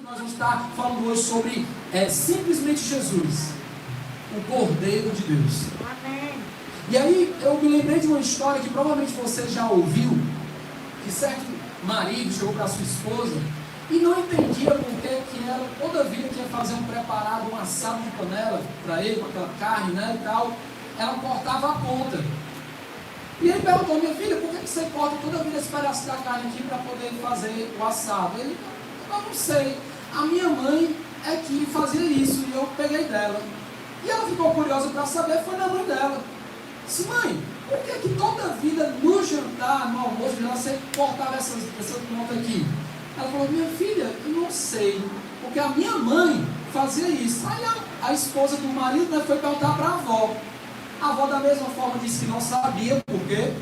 Nós vamos estar falando hoje sobre simplesmente Jesus, o Cordeiro de Deus. Amém. E aí eu me lembrei de uma história que provavelmente você já ouviu, que certo marido chegou para sua esposa e não entendia por que ela toda vida que ia fazer um preparado, um assado de panela para ele, com aquela carne, né, e tal, ela cortava a ponta. E ele perguntou: minha filha, por que você corta toda vida esse pedaço da carne aqui para poder fazer o assado? Ele: eu não sei, a minha mãe é que fazia isso e eu peguei dela. E ela ficou curiosa para saber, foi na mãe dela. Disse: mãe, por que toda vida no jantar, no almoço, você cortava essa ponta aqui? Ela falou: minha filha, eu não sei, porque a minha mãe fazia isso. Aí a esposa do marido, né, foi perguntar para a avó. A avó da mesma forma disse que não sabia por quê.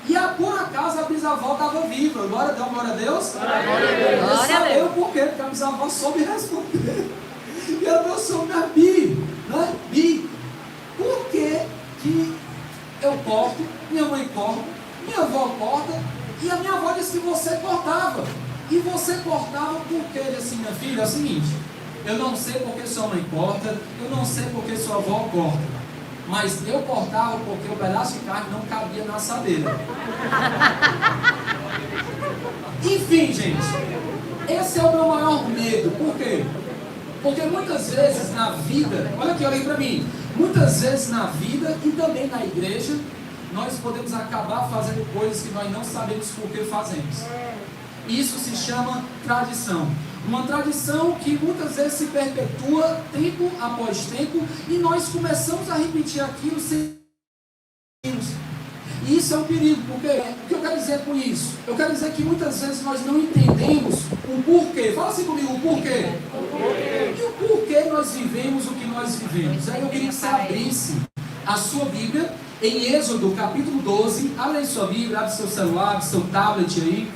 E por acaso a bisavó estava viva. Glória a Deus. Ela sabia o porquê, porque a bisavó soube responder. E ela falou: sou minha Bi, né? Bi, por que eu corto, minha mãe corta, minha avó corta, e a minha avó disse que você cortava. E você cortava porque ele disse: minha filha, é o seguinte, eu não sei porque sua mãe corta, eu não sei porque sua avó corta, mas eu cortava porque o pedaço de carne não cabia na assadeira. Enfim, gente, esse é o meu maior medo. Por quê? Porque muitas vezes na vida, olha aqui, olha aí para mim, muitas vezes na vida e também na igreja, nós podemos acabar fazendo coisas que nós não sabemos por que fazemos. Isso se chama tradição. Uma tradição que muitas vezes se perpetua tempo após tempo e nós começamos a repetir aquilo sem. E isso é um perigo, porque o que eu quero dizer com isso? Eu quero dizer que muitas vezes nós não entendemos o porquê. Fala assim comigo, o porquê. E o porquê nós vivemos o que nós vivemos. Aí eu queria que você abrisse a sua Bíblia em Êxodo capítulo 12. Abre aí sua Bíblia, abre seu celular, abre seu tablet aí.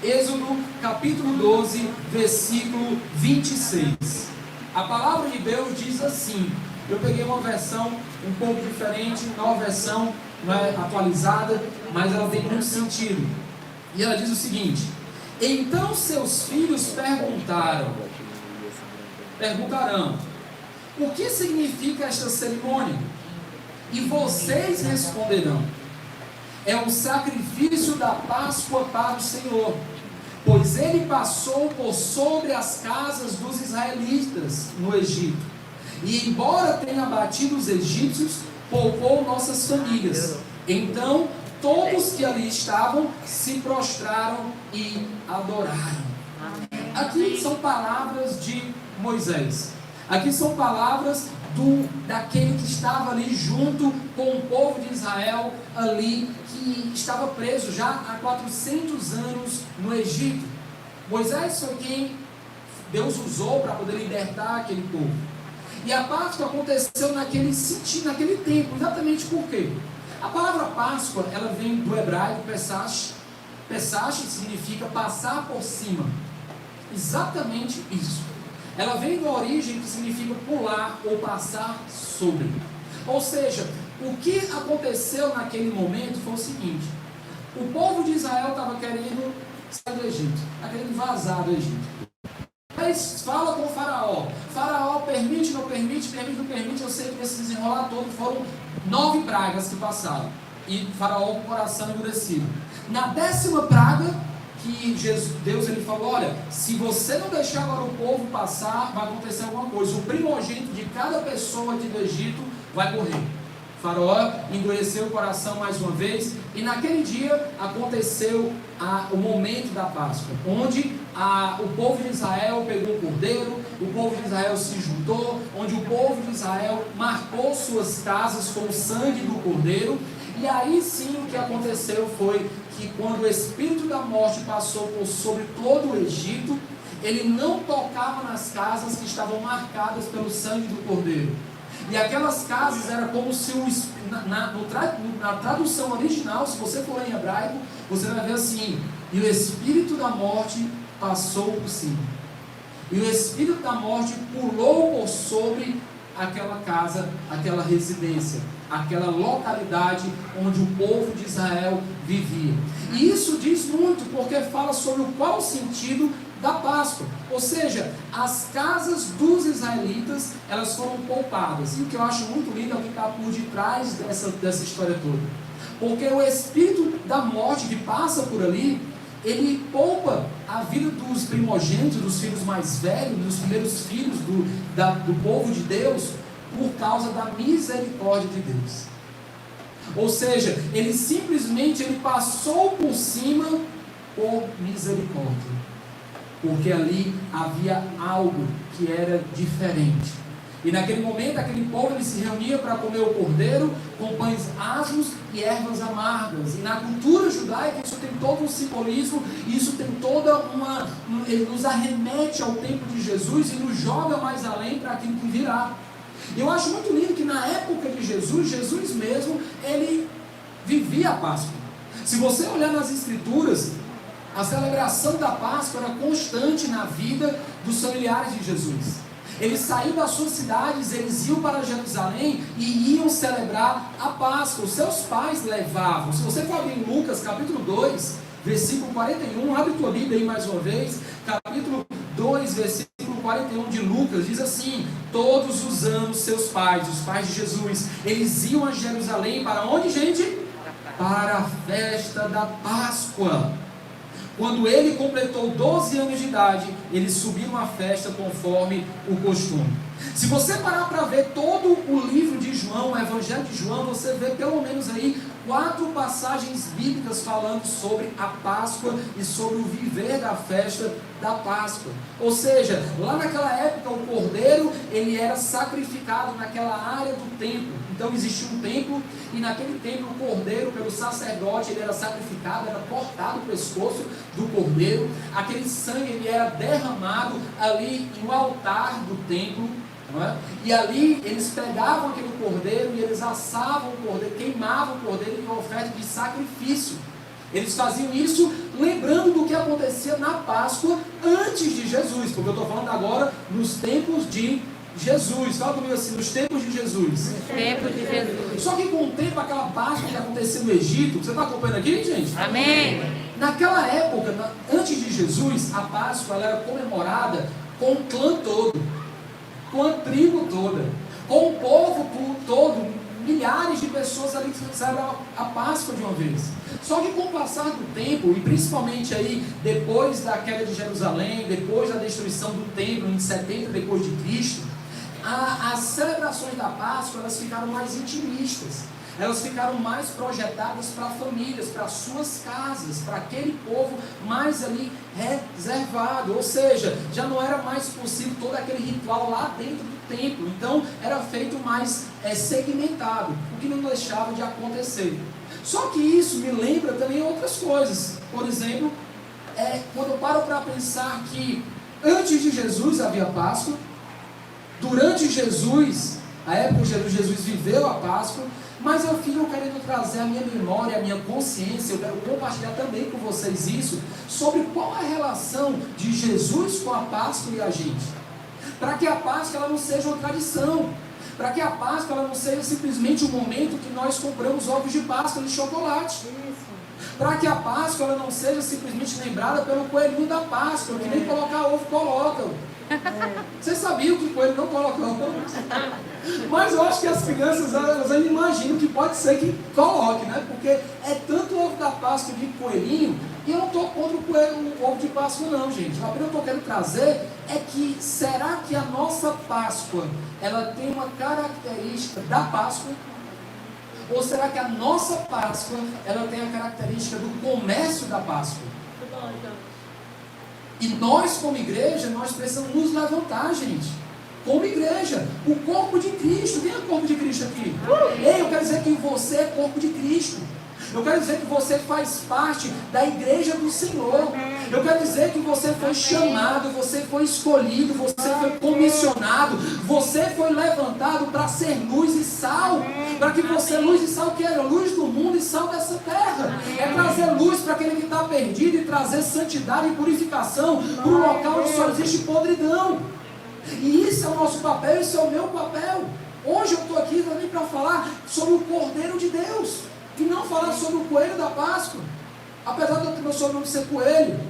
Êxodo capítulo 12, versículo 26. A palavra de Deus diz assim. Eu peguei uma versão um pouco diferente, uma versão não é atualizada, mas ela tem muito sentido. E ela diz o seguinte: então seus filhos perguntarão, o que significa esta cerimônia? E vocês responderão: é um sacrifício da Páscoa para o Senhor, pois ele passou por sobre as casas dos israelitas no Egito, e embora tenha abatido os egípcios, poupou nossas famílias. Então todos que ali estavam se prostraram e adoraram. Aqui são palavras de Moisés. Aqui são palavras daquele que estava ali junto com o povo de Israel, ali que estava preso já há 400 anos no Egito. Moisés foi quem Deus usou para poder libertar aquele povo. E a Páscoa aconteceu naquele tempo. Exatamente por quê? A palavra Páscoa, ela vem do hebraico Pesach. Pesach significa passar por cima. Exatamente isso. Ela vem da origem que significa pular ou passar sobre. Ou seja, o que aconteceu naquele momento foi o seguinte: o povo de Israel estava querendo sair do Egito, estava querendo vazar do Egito. Mas fala com o faraó. Faraó permite, não permite, permite, não permite. Eu sei que nesse desenrolar todo foram 9 pragas que passaram. E faraó com o coração endurecido. Na 10ª praga, que Deus ele falou: olha, se você não deixar agora o povo passar, vai acontecer alguma coisa. O primogênito de cada pessoa aqui do Egito vai morrer. Faraó endureceu o coração mais uma vez, e naquele dia aconteceu o momento da Páscoa, onde o povo de Israel pegou o cordeiro, o povo de Israel se juntou, onde o povo de Israel marcou suas casas com o sangue do cordeiro. E aí sim o que aconteceu foi que quando o espírito da morte passou por sobre todo o Egito, ele não tocava nas casas que estavam marcadas pelo sangue do cordeiro. E aquelas casas era como se na tradução original, se você for em hebraico, você vai ver assim: e o espírito da morte passou por cima. E o espírito da morte pulou por sobre aquela casa, aquela residência, aquela localidade onde o povo de Israel vivia. E isso diz muito, porque fala sobre o qual sentido da Páscoa. Ou seja, as casas dos israelitas, elas foram poupadas. E o que eu acho muito lindo é o que está por detrás dessa história toda. Porque o espírito da morte que passa por ali, ele poupa a vida dos primogênitos, dos filhos mais velhos, dos primeiros filhos do povo de Deus, por causa da misericórdia de Deus. Ou seja, ele simplesmente passou por cima por misericórdia. Porque ali havia algo que era diferente. E naquele momento, aquele povo ele se reunia para comer o cordeiro com pães asmos e ervas amargas. E na cultura judaica isso tem todo um simbolismo, isso tem toda ele nos arremete ao tempo de Jesus e nos joga mais além para aquilo que virá. E eu acho muito lindo que na época de Jesus mesmo, ele vivia a Páscoa. Se você olhar nas Escrituras, a celebração da Páscoa era constante na vida dos familiares de Jesus. Eles saíam das suas cidades, eles iam para Jerusalém e iam celebrar a Páscoa. Os seus pais levavam. Se você for abrir em Lucas capítulo 2, versículo 41, abre tua Bíblia aí mais uma vez, capítulo 2, versículo 41 de Lucas, diz assim: todos os anos seus pais, os pais de Jesus, eles iam a Jerusalém para onde, gente? Para a festa da Páscoa. Quando ele completou 12 anos de idade, eles subiram à festa conforme o costume. Se você parar para ver todo o livro de João, o Evangelho de João, você vê pelo menos aí 4 passagens bíblicas falando sobre a Páscoa e sobre o viver da festa da Páscoa. Ou seja, lá naquela época o cordeiro ele era sacrificado naquela área do templo. Então existia um templo e naquele templo o cordeiro pelo sacerdote ele era sacrificado, era cortado o pescoço do cordeiro. Aquele sangue ele era derramado ali no altar do templo. Não é? E ali eles pegavam aquele cordeiro e eles assavam o cordeiro, queimavam o cordeiro em oferta de sacrifício. Eles faziam isso lembrando do que acontecia na Páscoa antes de Jesus, porque eu estou falando agora nos tempos de Jesus. Fala comigo assim, nos tempos de Jesus. Tempo de Jesus. Só que com o tempo, aquela Páscoa que acontecia no Egito, você está acompanhando aqui, gente? Amém. Naquela época, antes de Jesus, a Páscoa ela era comemorada com o clã todo, com a tribo toda, com o povo todo, milhares de pessoas ali que celebravam a Páscoa de uma vez. Só que com o passar do tempo, e principalmente aí depois da queda de Jerusalém, depois da destruição do templo em 70 depois de Cristo, as celebrações da Páscoa elas ficaram mais intimistas. Elas ficaram mais projetadas para famílias, para suas casas, para aquele povo mais ali reservado. Ou seja, já não era mais possível todo aquele ritual lá dentro do templo. Então, era feito mais segmentado, o que não deixava de acontecer. Só que isso me lembra também outras coisas. Por exemplo, quando eu paro para pensar que antes de Jesus havia Páscoa, durante Jesus, a época de Jesus viveu a Páscoa, mas eu fico querendo trazer a minha memória, a minha consciência, eu quero compartilhar também com vocês isso, sobre qual a relação de Jesus com a Páscoa e a gente. Para que a Páscoa ela não seja uma tradição, para que a Páscoa ela não seja simplesmente um momento que nós compramos ovos de Páscoa de chocolate. Para que a Páscoa ela não seja simplesmente lembrada pelo coelhinho da Páscoa, que nem colocar ovo colocam. Vocês sabiam que o coelho não coloca ovo? Mas eu acho que as crianças elas imaginam que pode ser que coloque, né? Porque é tanto o ovo da Páscoa de coelhinho, e eu não estou contra o ovo de Páscoa não, gente. A primeira que eu quero trazer é que será que a nossa Páscoa ela tem uma característica da Páscoa? Ou será que a nossa Páscoa ela tem a característica do comércio da Páscoa? E nós como igreja, nós precisamos nos levantar, gente. Como igreja, o corpo de Cristo. Quem é o corpo de Cristo aqui? Ei, eu quero dizer que você é corpo de Cristo. Eu quero dizer que você faz parte da igreja do Senhor. Eu quero dizer que você foi chamado, você foi escolhido, você foi comissionado, você foi levantado para ser luz e sal. Para que você, luz e sal, que era luz do mundo e sal dessa terra. É trazer luz para aquele que está perdido e trazer santidade e purificação para um local onde só existe podridão. E isso é o nosso papel, isso é o meu papel. Hoje eu estou aqui também para falar sobre o Cordeiro de Deus. E não falar sobre o coelho da Páscoa. Apesar do meu sobrenome ser coelho.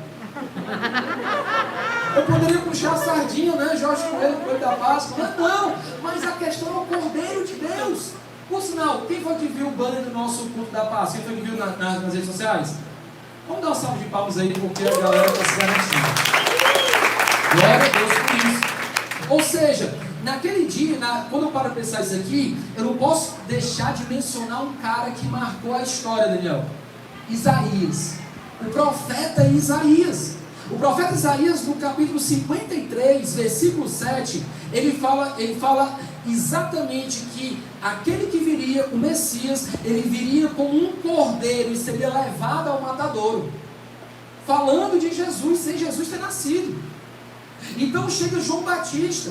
Eu poderia puxar a sardinha, né? Jorge Coelho da Páscoa. Não, mas a questão é o Cordeiro de Deus. Por sinal, quem foi que viu o banner do nosso culto da Páscoa? Quem foi que viu nas redes sociais? Vamos dar um salve de palmas aí, porque a galera está se garantindo. Glória a Deus por isso. Ou seja, naquele dia, quando eu paro para pensar isso aqui, eu não posso deixar de mencionar um cara que marcou a história, Daniel. Isaías. O profeta Isaías. O profeta Isaías, no capítulo 53, versículo 7, ele fala exatamente que aquele que viria, o Messias, ele viria como um cordeiro e seria levado ao matadouro. Falando de Jesus, sem Jesus ter nascido. Então chega João Batista,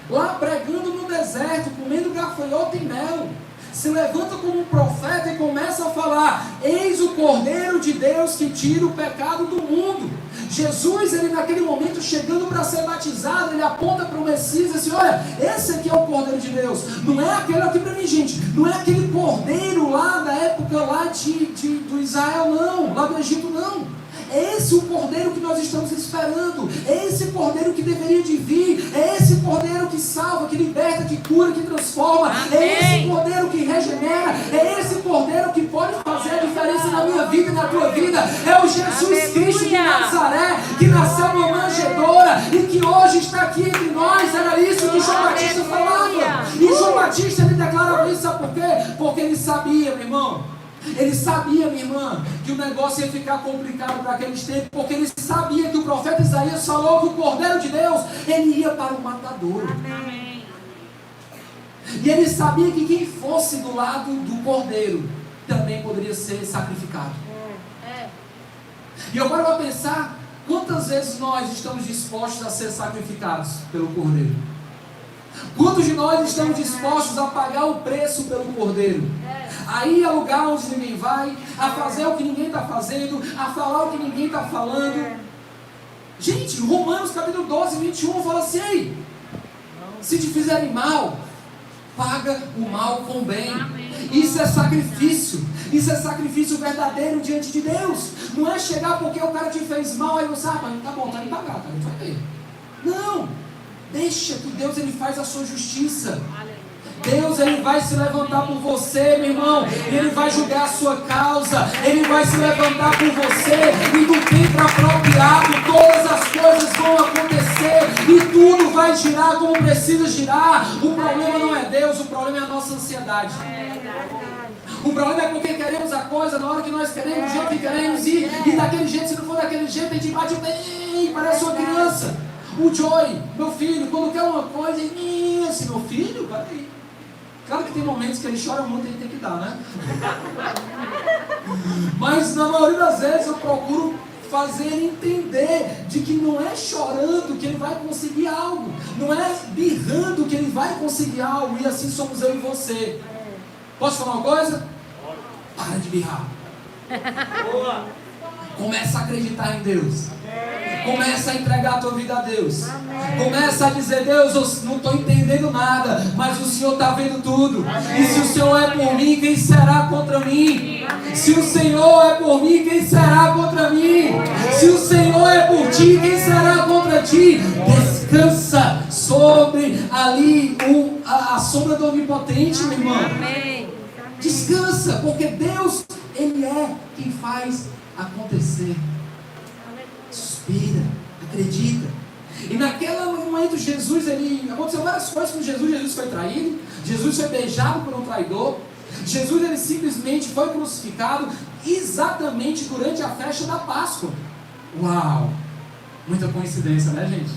lá pregando no deserto, comendo gafanhoto e mel, se levanta como um profeta e começa a falar: eis o Cordeiro de Deus que tira o pecado do mundo. Jesus, ele naquele momento chegando para ser batizado, ele aponta para o Messias e diz assim: olha, esse aqui é o Cordeiro de Deus. Não é aquele aqui para mim, gente, não é aquele cordeiro lá da época lá do Israel, não, lá do Egito, não. É esse o cordeiro que nós estamos esperando. É esse cordeiro que deveria de vir. É esse cordeiro que salva, que liberta, que cura, que transforma. Amém. É esse cordeiro que regenera. É esse cordeiro que pode fazer a diferença na minha vida e na tua vida. É o Jesus Cristo de Nazaré, que nasceu numa manjedoura e que hoje está aqui entre nós. Era isso que João Batista falava. E João Batista, ele declarava isso, sabe por quê? Porque ele sabia, meu irmão, ele sabia, minha irmã, que o negócio ia ficar complicado para aqueles tempos, porque ele sabia que o profeta Isaías falou que o Cordeiro de Deus, ele ia para o matadouro. Amém. E ele sabia que quem fosse do lado do Cordeiro também poderia ser sacrificado. E eu paro para pensar, quantas vezes nós estamos dispostos a ser sacrificados pelo Cordeiro? Quantos de nós estamos dispostos a pagar o preço pelo Cordeiro? A ir a lugar onde ninguém vai, a fazer o que ninguém está fazendo, a falar o que ninguém está falando. Gente, Romanos capítulo 12, 21 fala assim: ei, se te fizerem mal, paga o mal com o bem. Isso é sacrifício. Isso é sacrifício verdadeiro diante de Deus. Não é chegar porque o cara te fez mal, aí você, mas tá bom, tá me pagar, tá, vai ver. Não. Deixa que Deus, ele faz a sua justiça. Deus, ele vai se levantar por você, meu irmão. Ele vai julgar a sua causa. Ele vai se levantar por você. E no tempo apropriado, todas as coisas vão acontecer. E tudo vai girar como precisa girar. O problema não é Deus, o problema é a nossa ansiedade. O problema é porque queremos a coisa na hora que nós queremos, do jeito que queremos. E daquele jeito, se não for daquele jeito, a gente bate bem, parece uma criança. O Joey, meu filho, quando quer uma coisa, assim, meu filho, peraí. Claro que tem momentos que ele chora muito e a gente tem que dar, né? Mas na maioria das vezes eu procuro fazer ele entender de que não é chorando que ele vai conseguir algo. Não é birrando que ele vai conseguir algo. E assim somos eu e você. Posso falar uma coisa? Para de birrar. Boa. Começa a acreditar em Deus. Começa a entregar a tua vida a Deus. Começa a dizer: Deus, eu não estou entendendo nada, mas o Senhor está vendo tudo. E se o Senhor é por mim, quem será contra mim? Se o Senhor é por mim, quem será contra mim? Se o Senhor é por ti, quem será contra ti? Descansa sobre ali a sombra do Onipotente, meu irmão. Descansa, porque Deus, ele é quem faz acontecer. Espera, acredita. E naquele momento Jesus, aconteceu várias coisas com Jesus. Jesus foi traído, Jesus foi beijado por um traidor, Jesus, ele simplesmente foi crucificado exatamente durante a festa da Páscoa. Uau, muita coincidência, né, gente?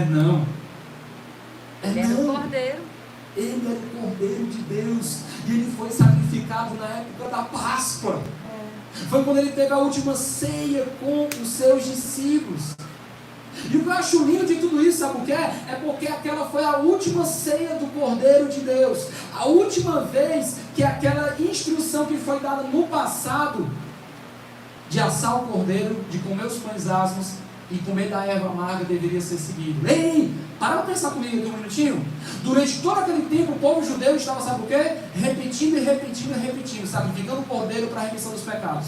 Não. Ele era o Cordeiro. Ele era o Cordeiro de Deus e ele foi sacrificado na época da Páscoa. Foi quando ele teve a última ceia com os seus discípulos. E o que eu acho lindo de tudo isso, sabe o que é? É porque aquela foi a última ceia do Cordeiro de Deus. A última vez que aquela instrução que foi dada no passado de assar o cordeiro, de comer os pães asmos e comer da erva amarga deveria ser seguido. Ei, para pra pensar comigo aqui um minutinho. Durante todo aquele tempo o povo judeu estava, sabe o quê? Repetindo e repetindo e repetindo, sacrificando o cordeiro para a remissão dos pecados.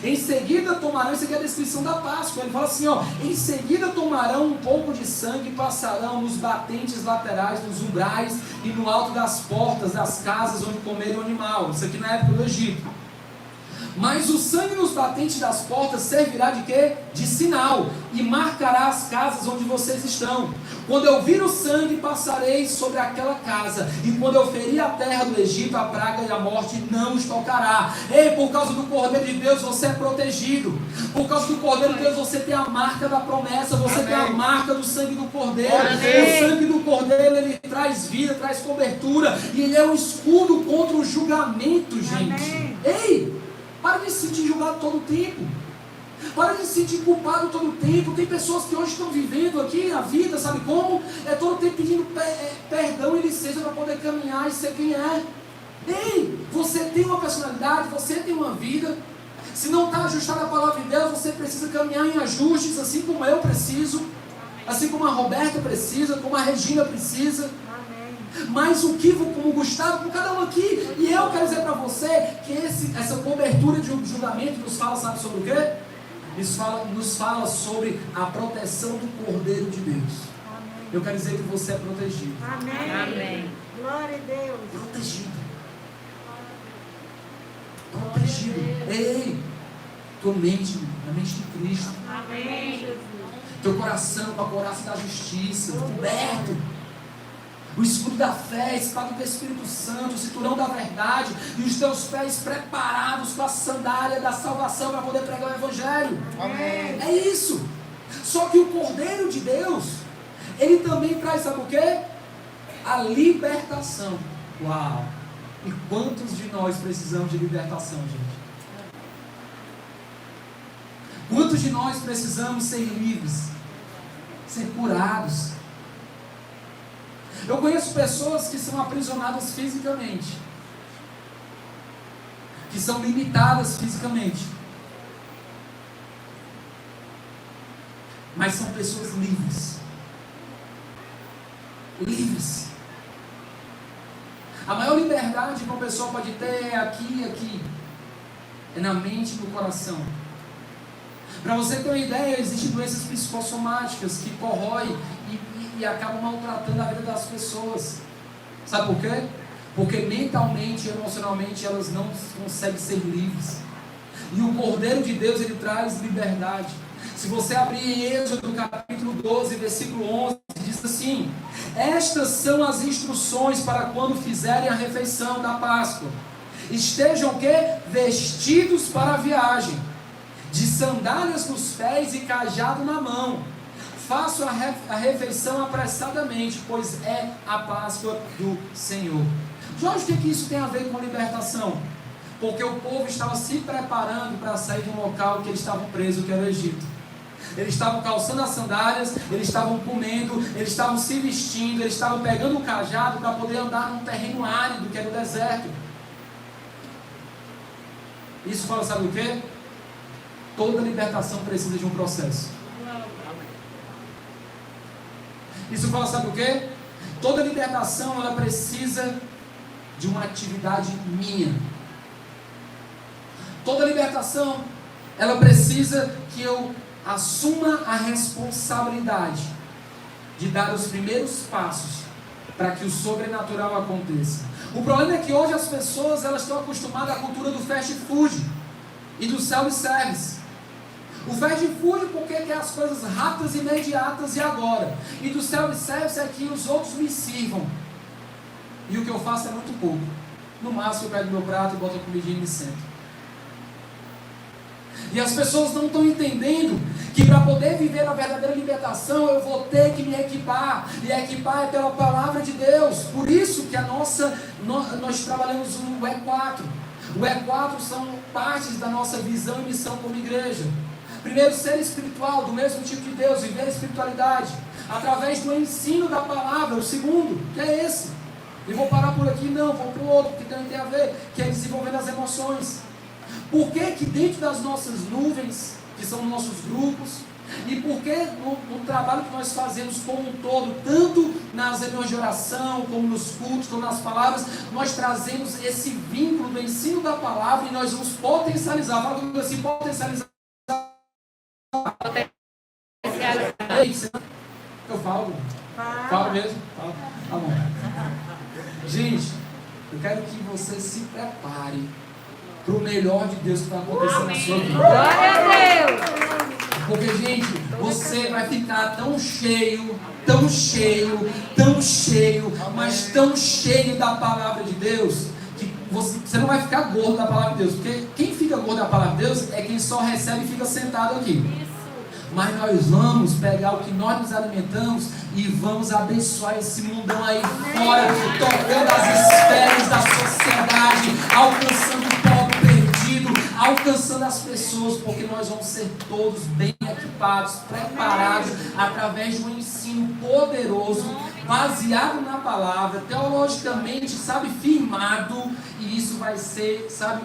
Em seguida tomarão, isso aqui é a descrição da Páscoa. Ele fala assim, ó, em seguida tomarão um pouco de sangue e passarão nos batentes laterais, nos umbrais e no alto das portas das casas onde comerem o animal. Isso aqui na época do Egito. Mas o sangue nos batentes das portas servirá de quê? De sinal, e marcará as casas onde vocês estão. Quando eu vir o sangue, passarei sobre aquela casa, e quando eu ferir a terra do Egito, a praga e a morte não os tocará. Ei, por causa do Cordeiro de Deus, você é protegido. Por causa do Cordeiro de Deus, você tem a marca da promessa, você tem a marca do sangue do Cordeiro. O sangue do Cordeiro, ele traz vida, traz cobertura, e ele é um escudo contra o julgamento, gente. Ei! Para de se sentir julgado todo o tempo. Para de se sentir culpado todo o tempo. Tem pessoas que hoje estão vivendo aqui a vida, sabe como? É todo o tempo pedindo perdão e licença para poder caminhar e ser quem é. Ei, você tem uma personalidade, você tem uma vida. Se não está ajustado à palavra de Deus, você precisa caminhar em ajustes, assim como eu preciso, assim como a Roberta precisa, como a Regina precisa. Mas o que, como o Gustavo, como cada um aqui, e eu quero dizer para você que essa cobertura de julgamento nos fala, sabe sobre o quê? Nos fala sobre a proteção do Cordeiro de Deus. Amém. Eu quero dizer que você é protegido. Amém. Amém. Glória a Deus. Protegido. Protegido. Ei, tua mente, a mente de Cristo. Amém, Jesus. Teu coração com a couraça da justiça, coberto. O escudo da fé, a espada do Espírito Santo, o cinturão da verdade, e os teus pés preparados com a sandália da salvação para poder pregar o Evangelho. Amém. É isso. Só que o Cordeiro de Deus, ele também traz, sabe o quê? A libertação. Uau! E quantos de nós precisamos de libertação, gente? Quantos de nós precisamos ser livres, ser curados? Eu conheço pessoas que são aprisionadas fisicamente, que são limitadas fisicamente, mas são pessoas livres. Livres. A maior liberdade que uma pessoa pode ter é aqui e aqui, é na mente e no coração. Para você ter uma ideia, existem doenças psicossomáticas que corroem e acabam maltratando a vida das pessoas. Sabe por quê? Porque mentalmente e emocionalmente elas não conseguem ser livres. E o Cordeiro de Deus, ele traz liberdade. Se você abrir em Êxodo capítulo 12, versículo 11, diz assim: estas são as instruções para quando fizerem a refeição da Páscoa. Estejam o quê? Vestidos para a viagem, de sandálias nos pés e cajado na mão. Façam a refeição apressadamente, pois é a Páscoa do Senhor. Jorge, o que isso tem a ver com a libertação? Porque o povo estava se preparando para sair de um local que eles estavam presos, que era o Egito. Eles estavam calçando as sandálias, eles estavam comendo, eles estavam se vestindo, eles estavam pegando o cajado para poder andar num terreno árido, que era o deserto. Isso fala, sabe o quê? Toda libertação precisa de um processo. Isso fala, sabe o quê? Toda libertação, ela precisa de uma atividade minha. Toda libertação, ela precisa que eu assuma a responsabilidade de dar os primeiros passos para que o sobrenatural aconteça. O problema é que hoje as pessoas, elas estão acostumadas à cultura do fast food e do self-service. O fast food porque quer as coisas rápidas, imediatas e agora. E do self-service é que os outros me sirvam. E o que eu faço é muito pouco. No máximo eu pego meu prato e boto a comidinha e me sento. E as pessoas não estão entendendo que para poder viver a verdadeira libertação eu vou ter que me equipar. E equipar é pela palavra de Deus. Por isso que nós trabalhamos o E4. O E4 são partes da nossa visão e missão como igreja. Primeiro, ser espiritual, do mesmo tipo de Deus, viver a espiritualidade, através do ensino da palavra. O segundo, que é esse. E vou parar por aqui, não, vou para o outro, que também tem a ver, que é desenvolvendo as emoções. Por que que dentro das nossas nuvens, que são nossos grupos, E porque no trabalho que nós fazemos como um todo, tanto nas reuniões de oração, como nos cultos, como nas palavras, nós trazemos esse vínculo do ensino da palavra e nós vamos potencializar. Fala comigo assim, potencializar. Eu falo. Falo mesmo? Falo. Tá bom. Gente, eu quero que você se prepare para o melhor de Deus que vai acontecer na sua vida. Glória a Deus! Porque, gente, você vai ficar tão cheio, tão cheio, tão cheio, mas tão cheio da palavra de Deus, que você não vai ficar gordo da palavra de Deus. Porque quem fica gordo da palavra de Deus é quem só recebe e fica sentado aqui. Mas nós vamos pegar o que nós nos alimentamos e vamos abençoar esse mundão aí fora, tocando as esferas da sociedade, alcançando o pobre perdido, alcançando as pessoas, porque nós vamos ser todos bem equipados, preparados, através de um ensino poderoso, baseado na palavra, teologicamente, sabe, firmado, e isso vai ser, sabe,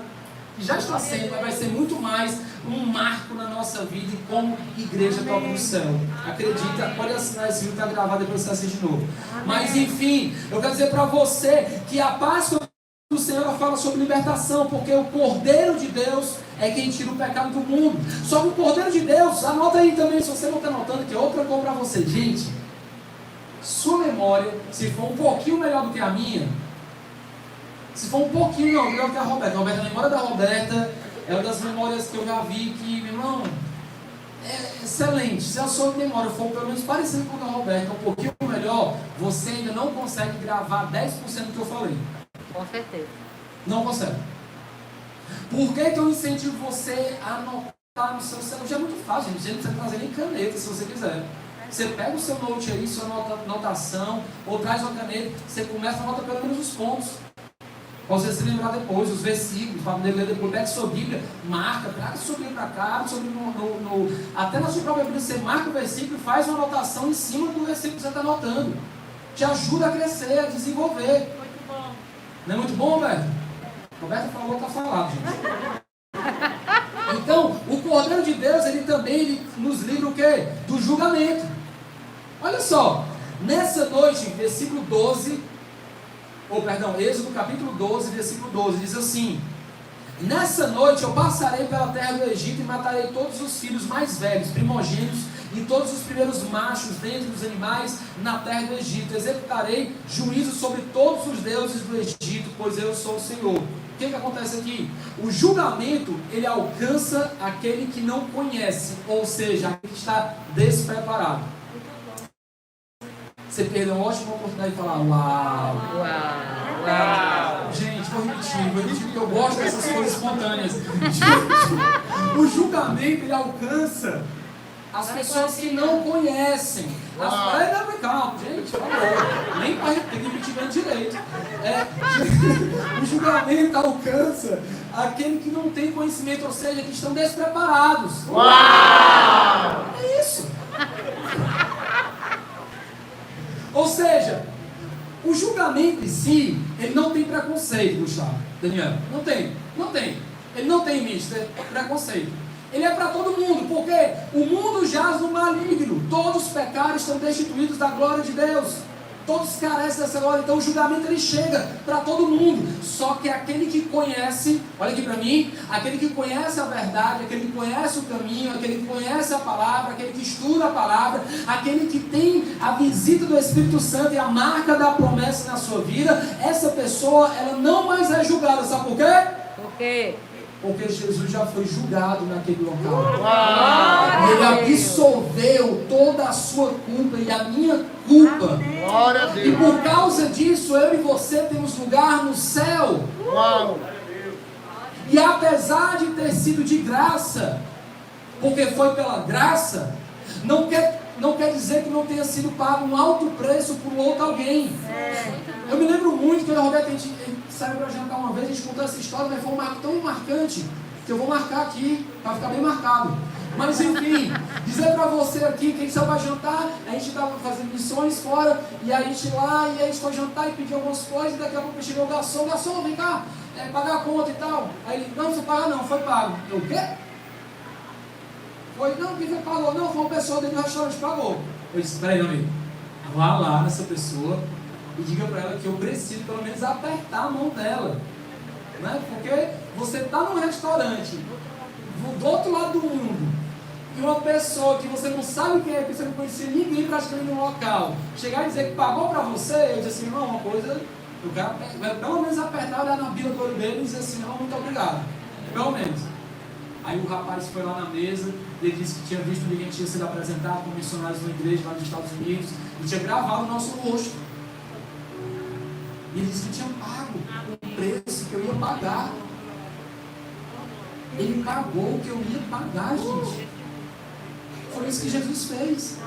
já está sendo, mas vai ser muito mais um marco na nossa vida e como igreja toca no céu. Acredita, pode assinar esse vídeo, está gravado, depois você assiste de novo. Mas enfim, eu quero dizer para você que a Páscoa do Senhor ela fala sobre libertação, porque o Cordeiro de Deus é quem tira o pecado do mundo. Só que o Cordeiro de Deus, anota aí também, se você não está anotando, que é outra coisa para você. Gente, sua memória, se for um pouquinho melhor do que a minha, se for um pouquinho melhor do que a Roberta, a memória da Roberta é uma das memórias que eu já vi que, meu irmão, é excelente. Se a sua memória for pelo menos parecida com a da Roberta, um pouquinho melhor, você ainda não consegue gravar 10% do que eu falei. Com certeza. Não consegue. Por que eu incentivo você a anotar no seu celular? Já é muito fácil, gente. Não precisa trazer nem caneta, se você quiser. Você pega o seu note aí, sua anotação, ou traz uma caneta, você começa a anotar pelo menos os pontos. Para você se lembrar depois, os versículos, para poder ler depois. Pega sua Bíblia, marca, traga sua Bíblia para cá, até na sua própria Bíblia, você marca o versículo e faz uma anotação em cima do versículo que você está anotando. Te ajuda a crescer, a desenvolver. Muito bom. Não é muito bom, velho? Roberto falou, está falado, gente. Então, o Cordeiro de Deus, ele nos livra o quê? Do julgamento. Olha só, nessa noite, versículo 12... Êxodo capítulo 12, versículo 12, diz assim: nessa noite eu passarei pela terra do Egito e matarei todos os filhos mais velhos, primogênitos, e todos os primeiros machos dentre os animais na terra do Egito. Executarei juízo sobre todos os deuses do Egito, pois eu sou o Senhor. O que acontece aqui? O julgamento, ele alcança aquele que não conhece, ou seja, aquele que está despreparado. Você perdeu uma ótima oportunidade de falar uau, Uau, uau. Gente, vou repetir porque eu gosto dessas coisas espontâneas. O julgamento, ele alcança as pessoas que não conhecem. Calma, gente, falou. Nem para repetir bem direito. O julgamento alcança aquele que não tem conhecimento, ou seja, que estão despreparados. Uau! É isso. Ou seja, o julgamento em si, ele não tem preconceito, Gustavo, Daniel. Não tem. Ele não tem mister, preconceito. Ele é para todo mundo, porque o mundo jaz no maligno. Todos os pecados estão destituídos da glória de Deus. Todos carecem dessa glória. Então o julgamento ele chega para todo mundo. Só que aquele que conhece, olha aqui para mim, aquele que conhece a verdade, aquele que conhece o caminho, aquele que conhece a palavra, aquele que estuda a palavra, aquele que tem a visita do Espírito Santo e a marca da promessa na sua vida, essa pessoa, ela não mais é julgada. Sabe por quê? Por quê? Porque Jesus já foi julgado naquele local. Glória Ele a Deus. absolveu toda a sua culpa e a minha culpa. Glória a E Deus. por causa disso, eu e você temos lugar no céu. Uau. E apesar de ter sido de graça, porque foi pela graça, não quer dizer que não tenha sido pago um alto preço por outro alguém. Eu me lembro muito que eu e a Roberta, a gente saiu para jantar uma vez, a gente contou essa história, mas foi um marco tão marcante, que eu vou marcar aqui, para ficar bem marcado. Mas enfim, dizer para você aqui, quem só vai jantar, a gente estava fazendo missões fora, e a gente lá, e a gente foi jantar e pediu algumas coisas, e daqui a pouco chegou o garçom, vem cá, pagar a conta e tal. Aí ele, não, você paga não, foi pago. Eu, o quê? Foi, não, quem pagou? Não, foi uma pessoa dentro do restaurante que pagou. Eu disse, peraí, meu amigo, vá lá nessa pessoa e diga para ela que eu preciso pelo menos apertar a mão dela. Né? Porque você está num restaurante do outro lado do mundo e uma pessoa que você não sabe quem é, que você não conhecia ninguém praticamente no local, chegar e dizer que pagou para você, eu disse assim, não, uma coisa, eu quero pelo menos apertar, olhar na bila do olho dele e dizer assim, não, muito obrigado. Pelo menos. Aí o rapaz foi lá na mesa e ele disse que tinha visto ninguém tinha sido apresentado como missionários na igreja lá nos Estados Unidos e tinha gravado o nosso rosto. E ele disse que tinha pago o preço que eu ia pagar. Ele pagou o que eu ia pagar, gente. Foi isso que Jesus fez.